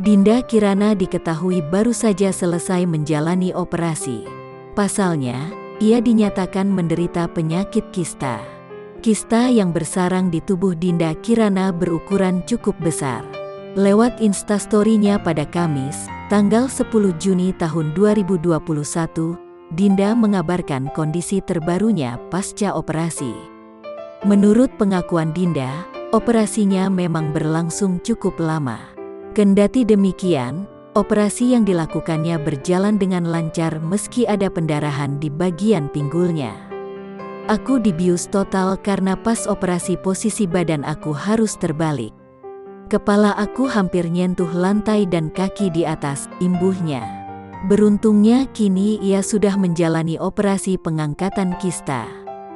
Dinda Kirana diketahui baru saja selesai menjalani operasi. Pasalnya, ia dinyatakan menderita penyakit kista. Kista yang bersarang di tubuh Dinda Kirana berukuran cukup besar. Lewat instastory-nya pada Kamis, tanggal 10 Juni tahun 2021, Dinda mengabarkan kondisi terbarunya pasca operasi. Menurut pengakuan Dinda, operasinya memang berlangsung cukup lama. Kendati demikian, operasi yang dilakukannya berjalan dengan lancar meski ada pendarahan di bagian pinggulnya. Aku dibius total karena pas operasi posisi badan aku harus terbalik. Kepala aku hampir nyentuh lantai dan kaki di atas, imbuhnya. Beruntungnya kini ia sudah menjalani operasi pengangkatan kista.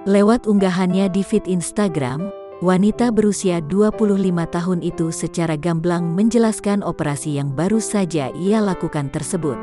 Lewat unggahannya di feed Instagram, wanita berusia 25 tahun itu secara gamblang menjelaskan operasi yang baru saja ia lakukan tersebut.